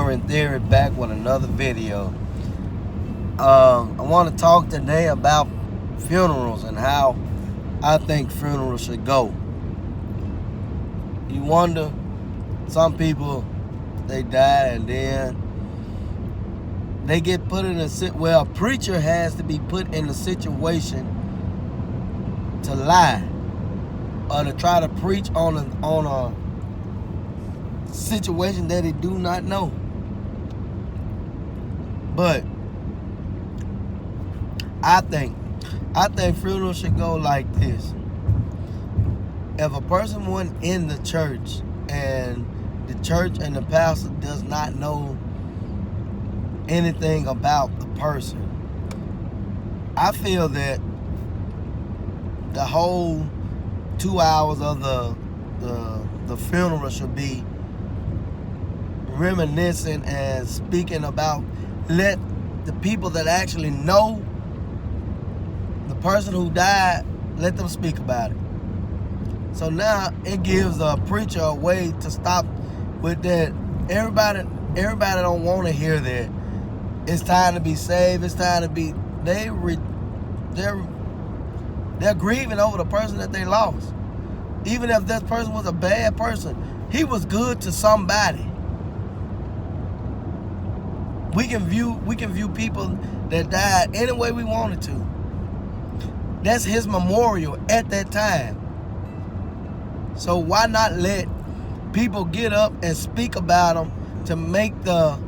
Centurion Theory back with another video. I want to talk today about funerals and how I think funerals should go. You wonder, some people, they die and then they get put in a a preacher has to be put in a situation to lie or to try to preach on a situation that they do not know. But I think funerals should go like this. If a person wasn't in the church and the church and the pastor does not know anything about the person, I feel that the whole 2 hours of the funeral should be reminiscing and speaking about, let the people that actually know the person who died, let them speak about it. So now it gives a preacher a way to stop with that. Everybody don't want to hear that. It's time to be saved. It's time to be. They're grieving over the person that they lost. Even if this person was a bad person, he was good to somebody. We can view people that died any way we wanted to. That's his memorial at that time. So why not let people get up and speak about them to make the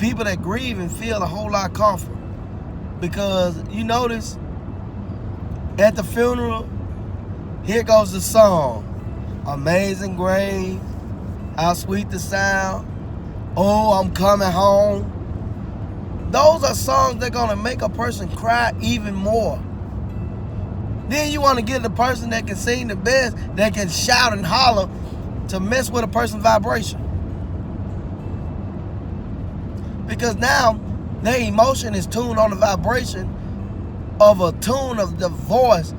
people that grieve and feel a whole lot comfort? Because you notice at the funeral, here goes the song, Amazing Grace, how sweet the sound, oh, I'm coming home. Those are songs that are gonna make a person cry even more. Then you want to get the person that can sing the best, that can shout and holler, to mess with a person's vibration. Because now their emotion is tuned on the vibration of a tune of the voice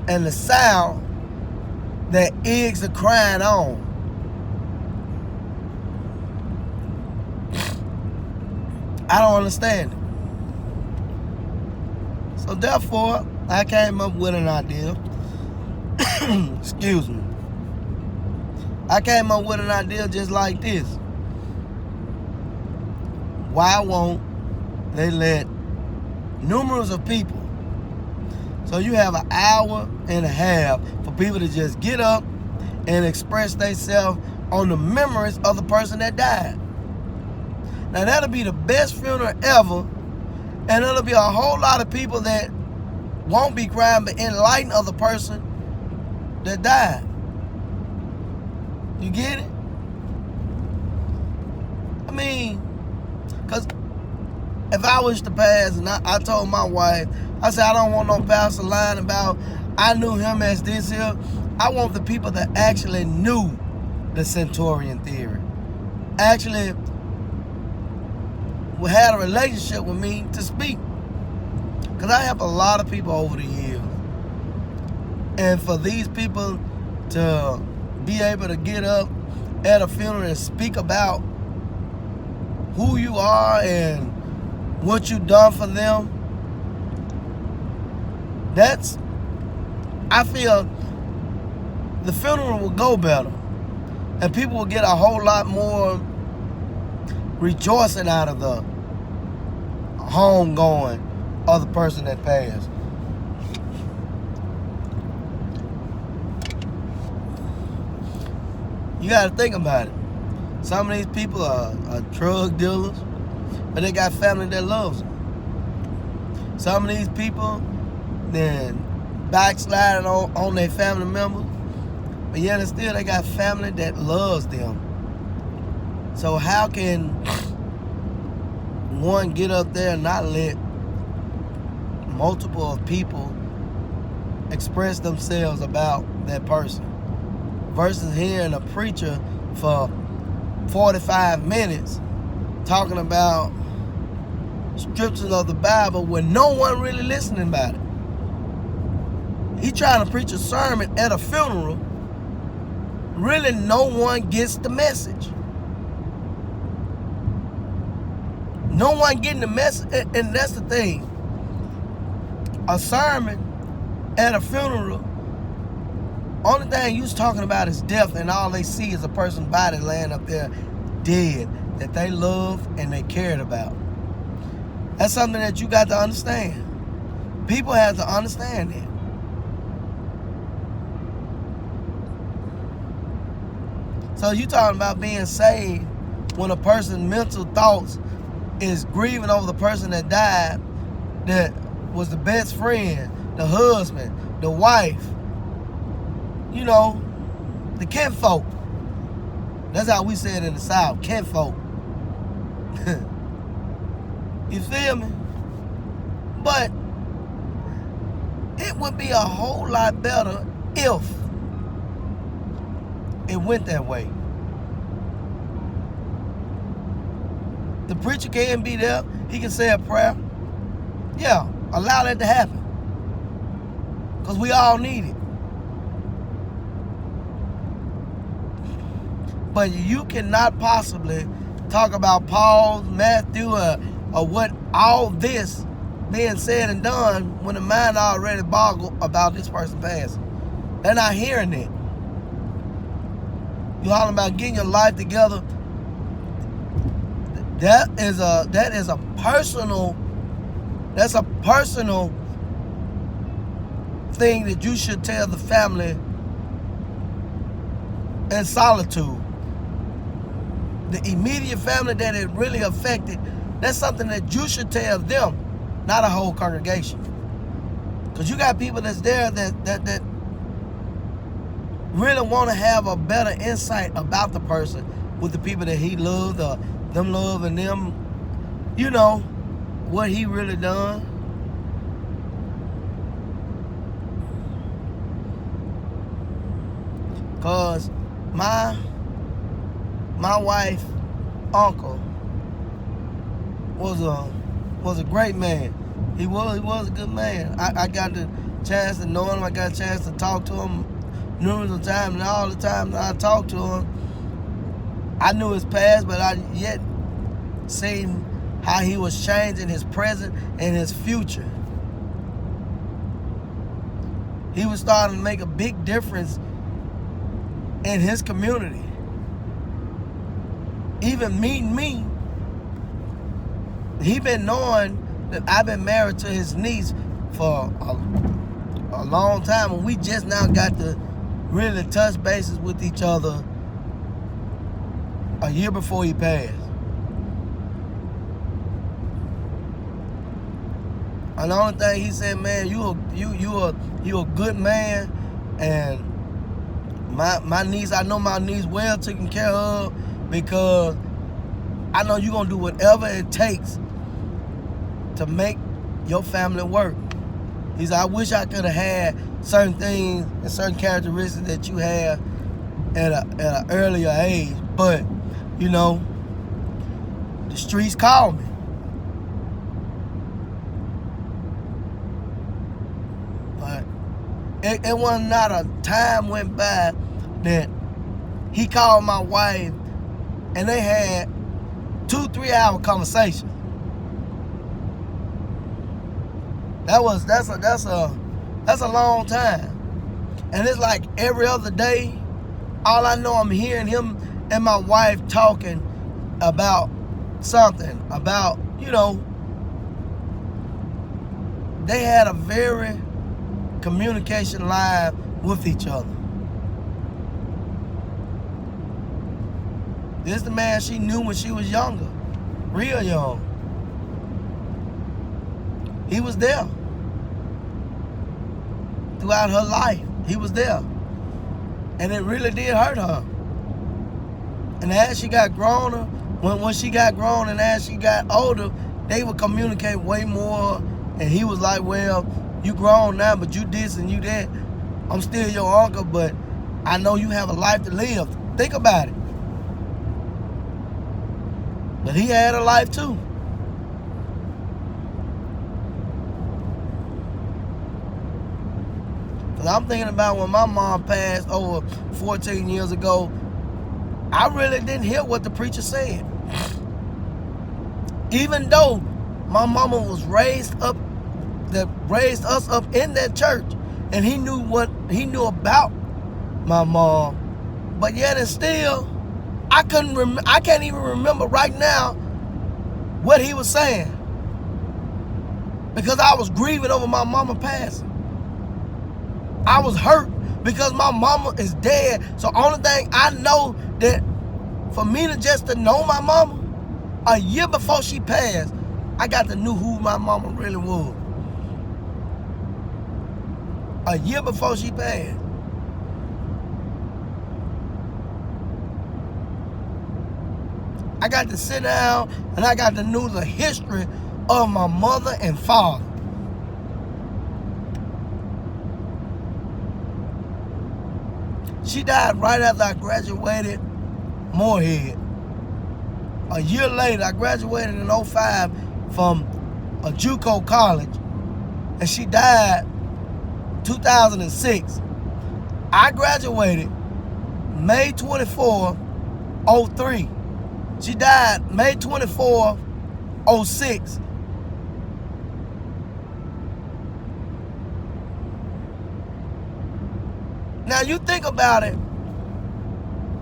and the sound that eggs are crying on. I don't understand it. So therefore, I came up with an idea. Excuse me. I came up with an idea just like this. Why won't they let numerous of people? So you have an hour and a half for people to just get up and express themselves on the memories of the person that died. Now that'll be the best funeral ever, and it'll be a whole lot of people that won't be crying but enlighten of the person that died. You get it? I mean, because if I was to pass and I told my wife, I said, I don't want no pastor lying about, I knew him as this here. I want the people that actually knew the Centurion Theory, actually had a relationship with me to speak. Because I help a lot of people over the years. And for these people to be able to get up at a funeral and speak about who you are and what you've done for them, I feel the funeral will go better. And people will get a whole lot more rejoicing out of the home going of the person that passed. You got to think about it. Some of these people are drug dealers, but they got family that loves them. Some of these people then backsliding on their family members, but yet and still they got family that loves them. So how can one get up there and not let multiple people express themselves about that person, versus hearing a preacher for 45 minutes talking about scriptures of the Bible with no one really listening about it? He trying to preach a sermon at a funeral. Really, no one gets the message. No one getting the message, and that's the thing. A sermon at a funeral, only thing you was talking about is death, and all they see is a person's body laying up there dead that they loved and they cared about. That's something that you got to understand. People have to understand that. So you talking about being saved when a person's mental thoughts is grieving over the person that died, that was the best friend, the husband, the wife, you know, the kinfolk. That's how we say it in the South, kinfolk. You feel me? But it would be a whole lot better if it went that way. The preacher can be there. He can say a prayer. Yeah, allow that to happen. Because we all need it. But you cannot possibly talk about Paul, Matthew, or what all this being said and done when the mind already boggled about this person passing. They're not hearing it. You're talking about getting your life together. That is a personal thing that you should tell the family in solitude. The immediate family that it really affected, that's something that you should tell them, not a whole congregation. Because you got people that's there that really want to have a better insight about the person with the people that he loved, or them loving them, you know, what he really done. Because my wife's uncle was a great man. He was a good man. I got the chance to know him. I got a chance to talk to him numerous of times, and all the time that I talked to him, I knew his past, but I yet seen how he was changing his present and his future. He was starting to make a big difference in his community. Even meeting me, he been knowing that I've been married to his niece for a long time, and we just now got to really touch bases with each other a year before he passed. And the only thing he said, man, you a good man, and my niece, I know my niece well taken care of, because I know you're gonna do whatever it takes to make your family work. He said, I wish I could have had certain things and certain characteristics that you have at an earlier age, but you know, the streets call me. But it was not a time went by that he called my wife and they had 2-3 hour conversation. That's a long time. And it's like every other day, all I know, I'm hearing him and my wife talking about something, about, you know, they had a very communication line with each other. This is the man she knew when she was younger, real young. He was there throughout her life. He was there. And it really did hurt her. And as she got grown, when she got grown and as she got older, they would communicate way more. And he was like, well, you grown now, but you this and you that. I'm still your uncle, but I know you have a life to live. Think about it. But he had a life too. Because I'm thinking about when my mom passed over 14 years ago, I really didn't hear what the preacher said. Even though my mama was raised us up in that church, and he knew about my mom, but yet and still, I can't even remember right now what he was saying, because I was grieving over my mama passing. I was hurt because my mama is dead. So only thing I know that for me to know my mama, a year before she passed, I got to know who my mama really was. A year before she passed. I got to sit down and I got to know the history of my mother and father. She died right after I graduated Morehead. A year later, I graduated in 2005 from a JUCO college, and she died 2006. I graduated May 24, 2003. She died May 24, 2006. Now you think about it,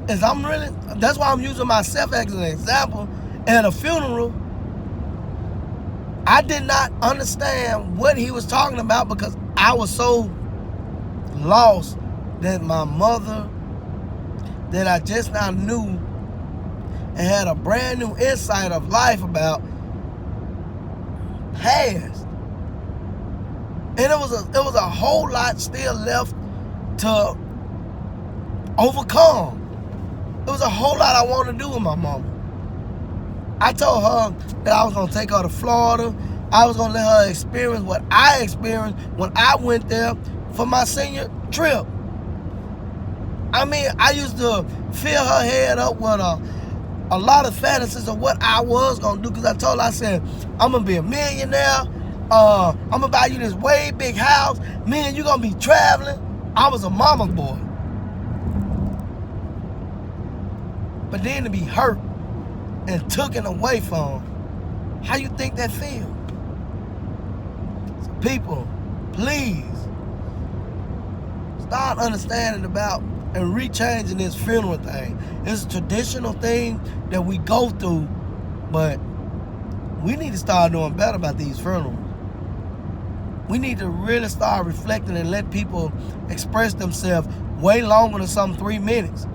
that's why I'm using myself as an example. At a funeral, I did not understand what he was talking about because I was so lost that my mother, that I just now knew and had a brand new insight of life about, passed. And it was a whole lot still left to overcome. There was a whole lot I wanted to do with my mama. I told her that I was going to take her to Florida. I was going to let her experience what I experienced when I went there for my senior trip. I mean, I used to fill her head up with a lot of fantasies of what I was going to do, because I told her, I said, I'm going to be a millionaire. I'm going to buy you this way big house. Me and you going to be traveling. I was a mama's boy. But then to be hurt and taken away from, how you think that feels? So people, please start understanding about and rechanging this funeral thing. It's a traditional thing that we go through, but we need to start doing better about these funerals. We need to really start reflecting and let people express themselves way longer than some 3 minutes.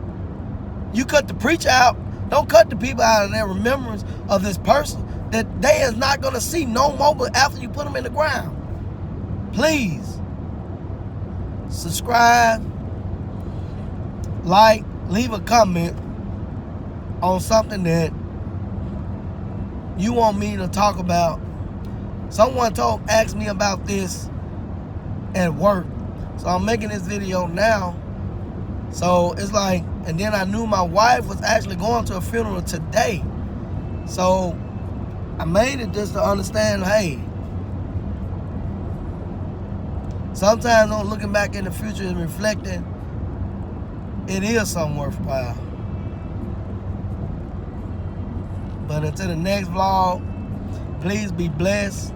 You cut the preacher out, don't cut the people out of their remembrance of this person that they is not going to see no more but after you put them in the ground. Please, subscribe, like, leave a comment on something that you want me to talk about. Someone asked me about this at work, so I'm making this video now. So it's like, and then I knew my wife was actually going to a funeral today. So I made it just to understand, hey, sometimes on looking back in the future and reflecting, it is something worthwhile. But until the next vlog, please be blessed.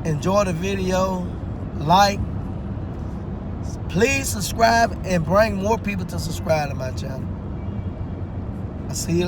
Enjoy the video, like, please subscribe and bring more people to subscribe to my channel. I'll see you later.